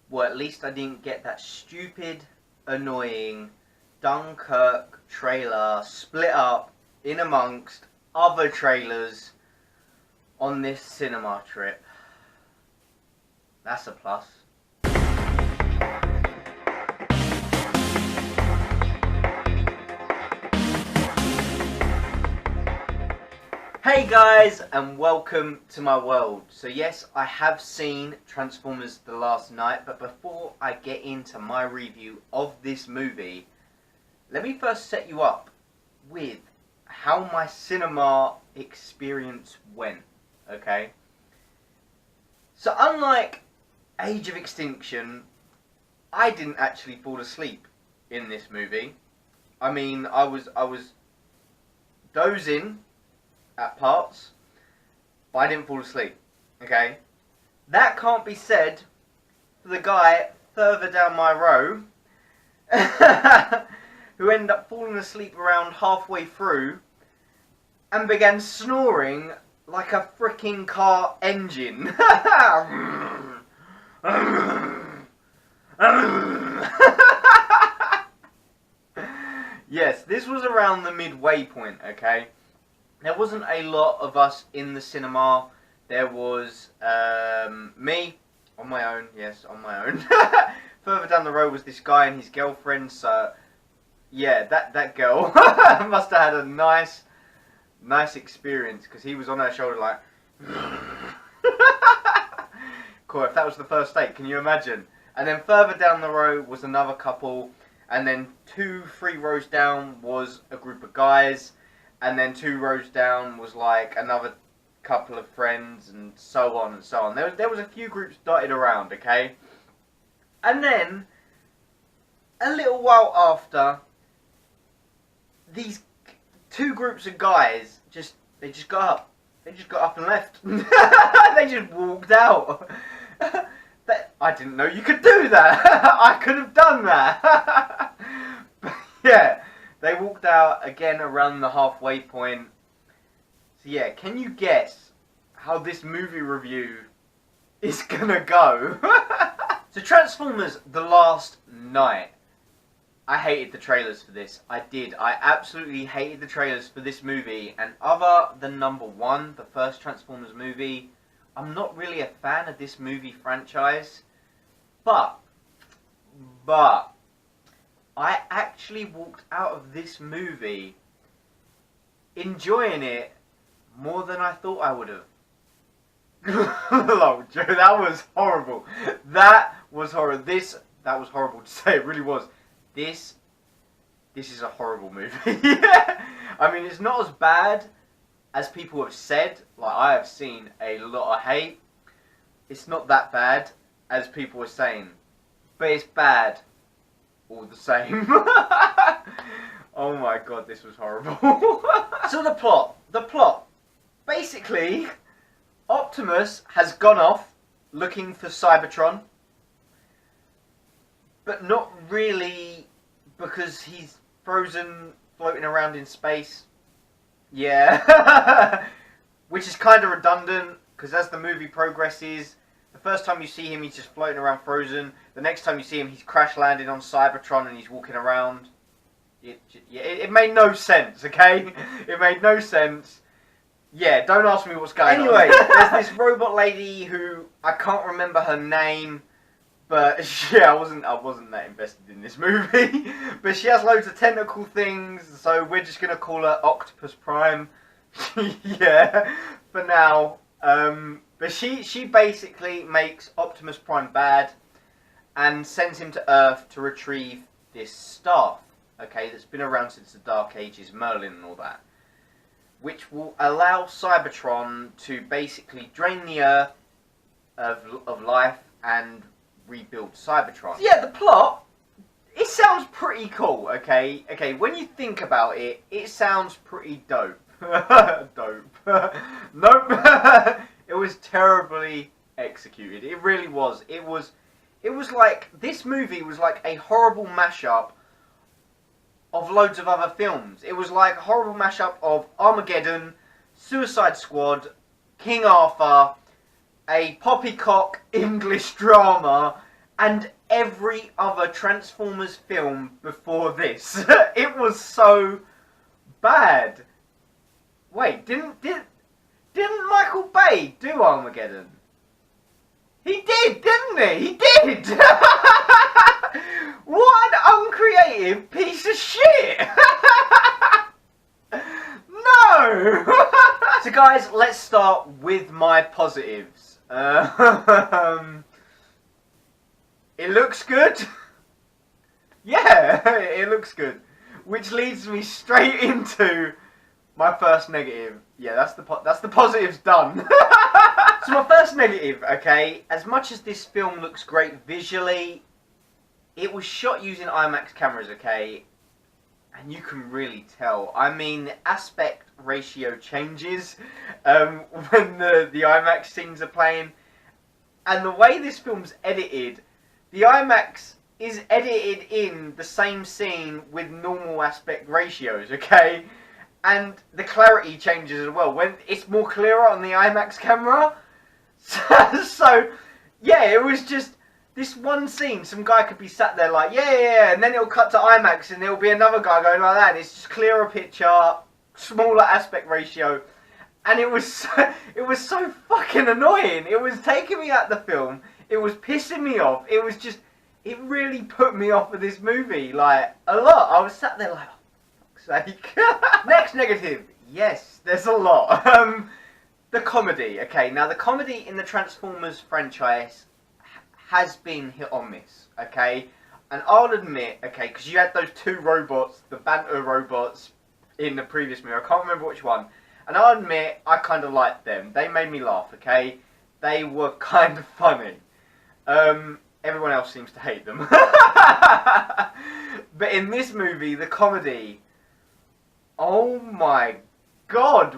Well, at least I didn't get that stupid, annoying Dunkirk trailer split up in amongst other trailers on this cinema trip. That's a plus. Hey guys, and welcome to my world. So yes, I have seen Transformers The Last Night, but before I get into my review of this movie, let me first set you up with how my cinema experience went, okay? So unlike Age of Extinction, I didn't actually fall asleep in this movie. I mean, I was dozing at parts, but I didn't fall asleep, okay? That can't be said for the guy further down my row who ended up falling asleep around halfway through and began snoring like a freaking car engine. Yes, this was around the midway point, okay? There wasn't a lot of us in the cinema. There was me on my own, yes, on my own. Further down the road was this guy and his girlfriend, so yeah, that girl must have had a nice experience, because he was on her shoulder like cool, if that was the first date, can you imagine? And then further down the road was another couple, and then 2-3 rows down was a group of guys, and then 2 rows down was like another couple of friends, and so on and so on. There was a few groups dotted around, okay? And then, a little while after, these 2 groups of guys they just got up. They just got up and left. They just walked out. I didn't know you could do that. I could have done that. But yeah. They walked out again around the halfway point. So yeah, can you guess how this movie review is gonna go? So Transformers The Last Night. I hated the trailers for this. I did. I absolutely hated the trailers for this movie. And other than number 1, the first Transformers movie, I'm not really a fan of this movie franchise. But I actually walked out of this movie enjoying it more than I thought I would have. Oh, Joe, that was horrible. That was horrible. That was horrible to say. It really was. This is a horrible movie. I mean, it's not as bad as people have said. Like, I have seen a lot of hate. It's not that bad as people are saying. But it's bad all the same. Oh my god, this was horrible. So the plot. Basically, Optimus has gone off looking for Cybertron. But not really, because he's frozen, floating around in space. Yeah. Which is kind of redundant, because as the movie progresses, the first time you see him, he's just floating around frozen. The next time you see him, he's crash landing on Cybertron and he's walking around. It made no sense, okay? It made no sense. Yeah, don't ask me what's going on. Anyway, there's this robot lady who, I can't remember her name, but yeah, I wasn't that invested in this movie. But she has loads of tentacle things, so we're just going to call her Octopus Prime. Yeah, for now. But she basically makes Optimus Prime bad and sends him to Earth to retrieve this staff, okay, that's been around since the Dark Ages, Merlin and all that, which will allow Cybertron to basically drain the Earth of life and rebuild Cybertron. So yeah, the plot, it sounds pretty cool, okay? Okay, when you think about it, it sounds pretty dope. Dope. Nope. It was terribly executed. It really was. It was like, this movie was like a horrible mashup of loads of other films. It was like a horrible mashup of Armageddon, Suicide Squad, King Arthur, a poppycock English drama, and every other Transformers film before this. It was so bad. Wait, didn't Michael Bay do Armageddon? He did, didn't he? He did! What an uncreative piece of shit! No! So guys, let's start with my positives. It looks good. Yeah, it looks good. Which leads me straight into my first negative. Yeah, that's the positives done. So my first negative, okay, as much as this film looks great visually, it was shot using IMAX cameras, okay, and you can really tell. I mean, the aspect ratio changes when the IMAX scenes are playing, and the way this film's edited, the IMAX is edited in the same scene with normal aspect ratios, okay? And the clarity changes as well. When it's more clearer on the IMAX camera. So, yeah, it was just this one scene. Some guy could be sat there like, yeah, and then it'll cut to IMAX and there'll be another guy going like that. And it's just clearer picture, smaller aspect ratio. And it was so fucking annoying. It was taking me out the film. It was pissing me off. It was just, it really put me off of this movie, like, a lot. I was sat there like, oh, for fuck's sake. Next negative. Yes, there's a lot. The comedy. Okay, now the comedy in the Transformers franchise has been hit or miss, okay? And I'll admit, okay, because you had those two robots, the banter robots, in the previous movie. I can't remember which one. And I'll admit, I kind of liked them. They made me laugh, okay? They were kind of funny. Everyone else seems to hate them. But in this movie, the comedy, oh my god.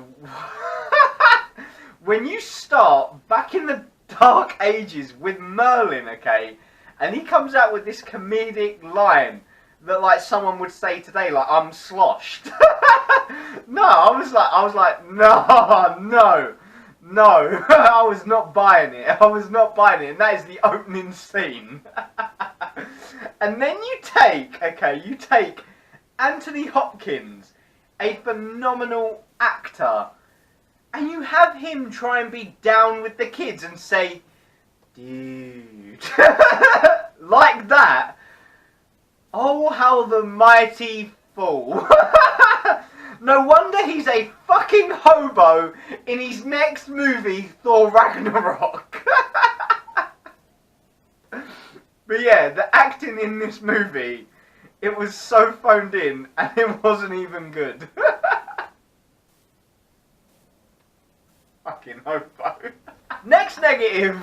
When you start back in the Dark Ages with Merlin, okay, and he comes out with this comedic line that, like, someone would say today, like, I'm sloshed. No, I was like, no, I was not buying it. And that is the opening scene. And then you take Anthony Hopkins, a phenomenal actor, and you have him try and be down with the kids and say, dude, like that. Oh, how the mighty fall. No wonder he's a fucking hobo in his next movie, Thor Ragnarok. But yeah, the acting in this movie, it was so phoned in and it wasn't even good. Fucking hobo. Next negative.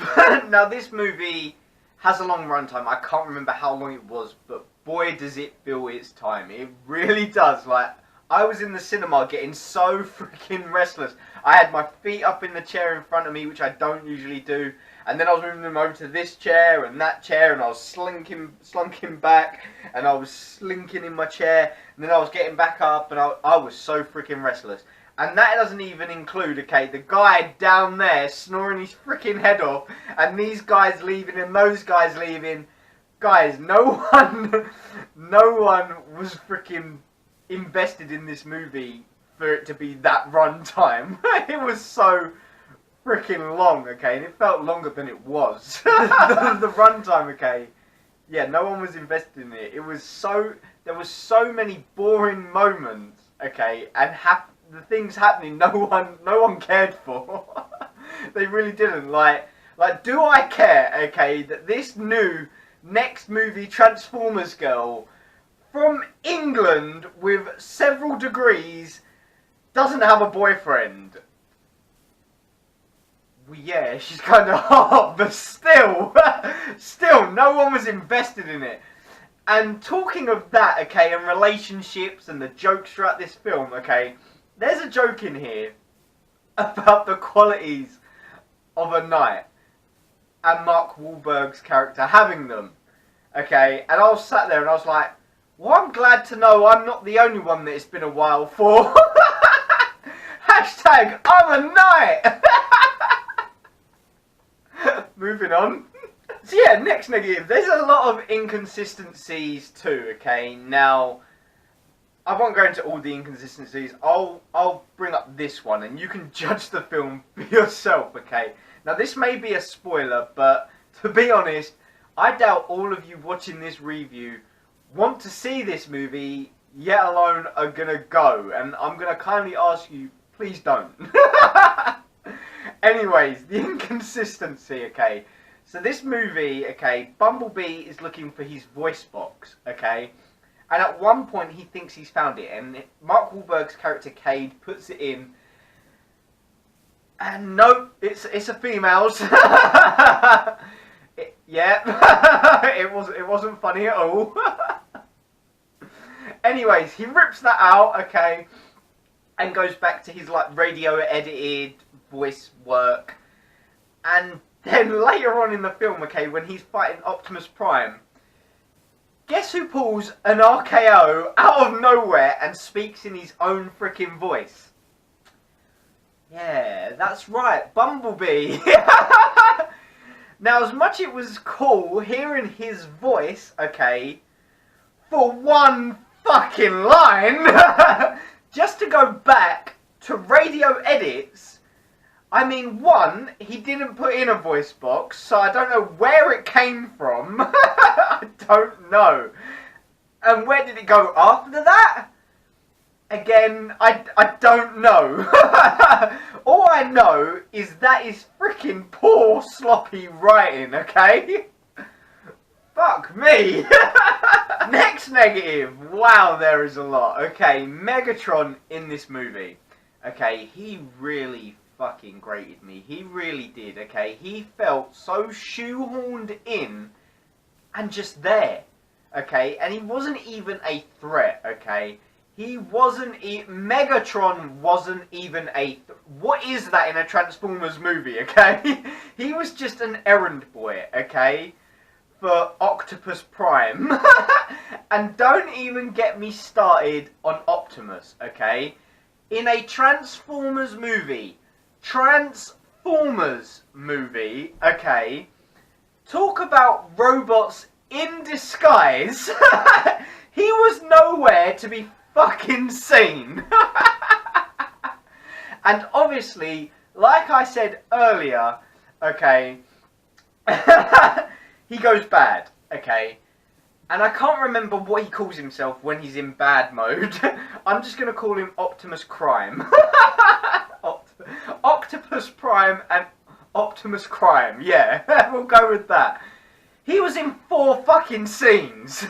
Now this movie has a long runtime. I can't remember how long it was, but boy does it feel its time. It really does. Like, I was in the cinema getting so freaking restless. I had my feet up in the chair in front of me, which I don't usually do. And then I was moving them over to this chair and that chair, and I was slunking back, and I was slinking in my chair, and then I was getting back up, and I was so freaking restless. And that doesn't even include, okay, the guy down there snoring his freaking head off, and these guys leaving and those guys leaving. Guys, no one was freaking invested in this movie for it to be that runtime. It was so freaking long, okay, and it felt longer than it was. The runtime, okay, yeah, no one was invested in it. It was so, there was so many boring moments, okay, and the things happening no one cared for. They really didn't. Like, do I care, okay, that this new next movie Transformers girl from England with several degrees doesn't have a boyfriend? Well, yeah, she's kind of hot, but still, no one was invested in it. And talking of that, okay, and relationships and the jokes throughout this film, okay, there's a joke in here about the qualities of a knight and Mark Wahlberg's character having them, okay, and I was sat there and I was like, well, I'm glad to know I'm not the only one that it's been a while for. Hashtag, I'm a knight. Moving on. So yeah, next negative. There's a lot of inconsistencies too, okay? Now, I won't go into all the inconsistencies. I'll bring up this one, and you can judge the film for yourself, okay? Now, this may be a spoiler, but to be honest, I doubt all of you watching this review want to see this movie, yet alone are gonna go. And I'm gonna kindly ask you, please don't. Anyways, the inconsistency, okay? So this movie, okay, Bumblebee is looking for his voice box, okay? And at one point he thinks he's found it, and Mark Wahlberg's character Cade puts it in, and nope, it's a female's. Yeah, it wasn't funny at all. Anyways, he rips that out, okay, and goes back to his like radio edited voice work, and then later on in the film, okay, when he's fighting Optimus Prime, guess who pulls an RKO out of nowhere and speaks in his own freaking voice? Yeah, that's right, Bumblebee. Now, as much it was cool hearing his voice, okay, for one fucking line, just to go back to radio edits, I mean, one, he didn't put in a voice box, so I don't know where it came from. I don't know. And where did it go after that? Again, I don't know. All I know is that is freaking poor, sloppy writing, okay? Fuck me. Next negative. Wow, there is a lot. Okay, Megatron in this movie. Okay, he really fucking grated me. He really did, okay? He felt so shoehorned in and just there, okay? And he wasn't even a threat, okay? He wasn't Megatron wasn't even a what is that in a Transformers movie, okay? He was just an errand boy, okay? For Optimus Prime. And don't even get me started on Optimus, okay? In a Transformers movie, okay? Talk about robots in disguise. He was nowhere to be fucking seen. And obviously, like I said earlier, okay, he goes bad, okay, and I can't remember what he calls himself when he's in bad mode. I'm just going to call him Optimus Crime. Octopus Prime and Optimus Crime, yeah, we'll go with that. He was in 4 fucking scenes.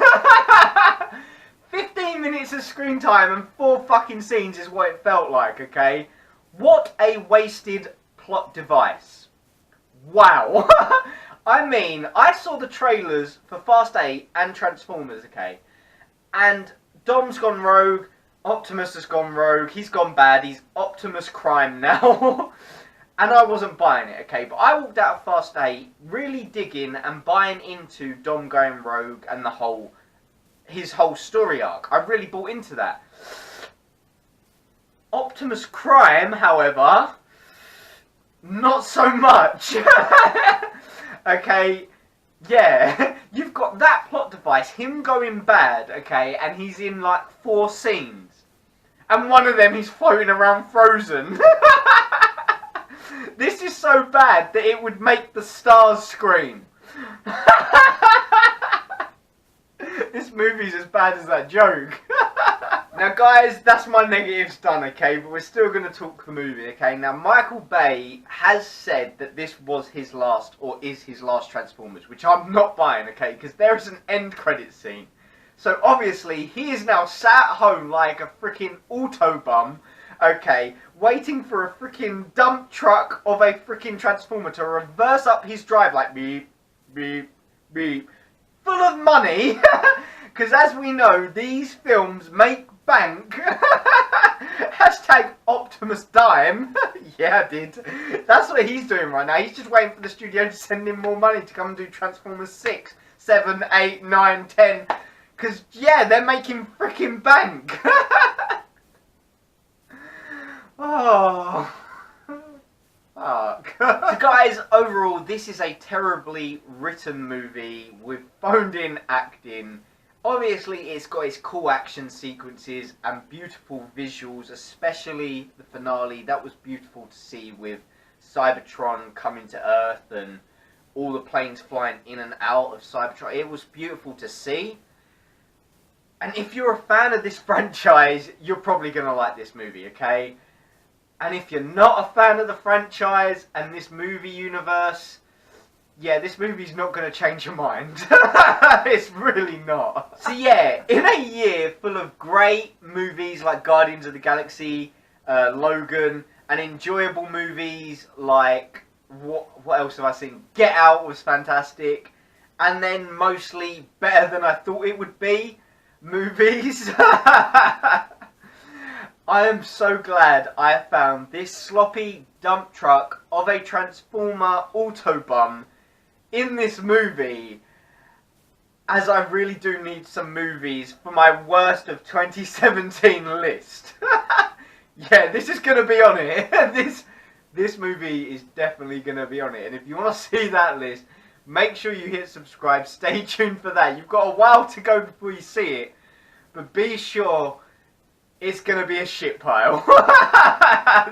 15 minutes of screen time and 4 fucking scenes is what it felt like, okay? What a wasted plot device. Wow. I mean, I saw the trailers for Fast 8 and Transformers, okay? And Dom's gone rogue, Optimus has gone rogue, he's gone bad, he's Optimus Crime now. And I wasn't buying it, okay? But I walked out of Fast 8 really digging and buying into Dom going rogue and his whole story arc. I really bought into that. Optimus Crime, however, not so much. Okay, yeah, you've got that plot device, him going bad, okay, and he's in like 4 scenes. And one of them he's floating around frozen. This is so bad that it would make the stars scream. This movie's as bad as that joke. Now guys, that's my negatives done, okay, but we're still going to talk the movie, okay. Now Michael Bay has said that this was his last, or is his last Transformers, which I'm not buying, okay, because there is an end credit scene. So obviously he is now sat at home like a freaking autobum, okay, waiting for a freaking dump truck of a freaking Transformer to reverse up his drive like beep, beep, beep, full of money, because as we know, these films make bank. Hashtag Optimus Dime. Yeah, I did. That's what he's doing right now. He's just waiting for the studio to send him more money to come and do Transformers 6, 7, 8, 9, 10. Because, yeah, they're making freaking bank. Oh. fuck. So guys, overall, this is a terribly written movie with phoned-in acting. Obviously, it's got its cool action sequences and beautiful visuals, especially the finale. That was beautiful to see with Cybertron coming to Earth and all the planes flying in and out of Cybertron. It was beautiful to see. And if you're a fan of this franchise, you're probably going to like this movie, okay? And if you're not a fan of the franchise and this movie universe, yeah, this movie's not going to change your mind. It's really not. So yeah, in a year full of great movies like Guardians of the Galaxy, Logan, and enjoyable movies like, what else have I seen? Get Out was fantastic. And then mostly better than I thought it would be movies. I am so glad I found this sloppy dump truck of a Transformer Autobahn in this movie, as I really do need some movies for my worst of 2017 list. Yeah, this is going to be on it. This movie is definitely going to be on it. And if you want to see that list, make sure you hit subscribe. Stay tuned for that. You've got a while to go before you see it. But be sure it's going to be a shit pile.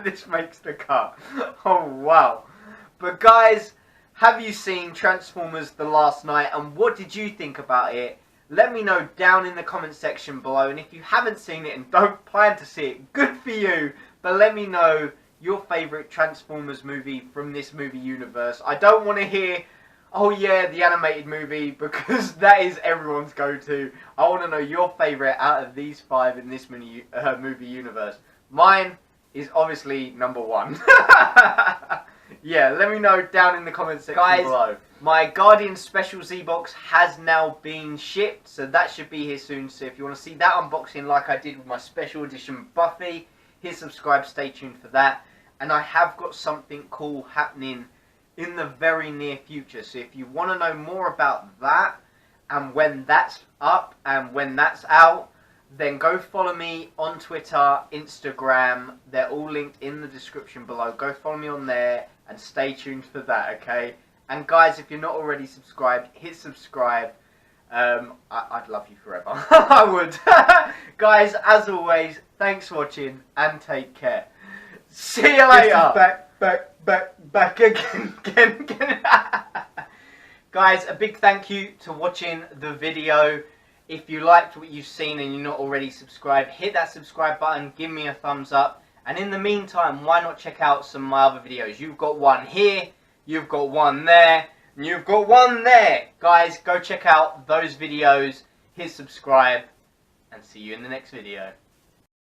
This makes the cut. Oh, wow. But guys, have you seen Transformers The Last Night? And what did you think about it? Let me know down in the comment section below. And if you haven't seen it and don't plan to see it, good for you. But let me know your favourite Transformers movie from this movie universe. I don't want to hear, oh yeah, the animated movie, because that is everyone's go-to. I want to know your favourite out of these 5 in this movie universe. Mine is obviously number 1. Yeah, let me know down in the comment section below. My Guardian Special Z-Box has now been shipped, so that should be here soon. So if you want to see that unboxing like I did with my special edition Buffy, hit subscribe, stay tuned for that. And I have got something cool happening in the very near future. So if you want to know more about that, and when that's up, and when that's out, then go follow me on Twitter, Instagram. They're all linked in the description below. Go follow me on there and stay tuned for that, okay? And guys, if you're not already subscribed, hit subscribe. I'd love you forever. I would. Guys, as always, thanks for watching and take care. See you later. Back again. Guys, a big thank you to watching the video. If you liked what you've seen and you're not already subscribed, hit that subscribe button, give me a thumbs up. And in the meantime, why not check out some of my other videos? You've got one here, you've got one there, and you've got one there. Guys, go check out those videos, hit subscribe, and see you in the next video.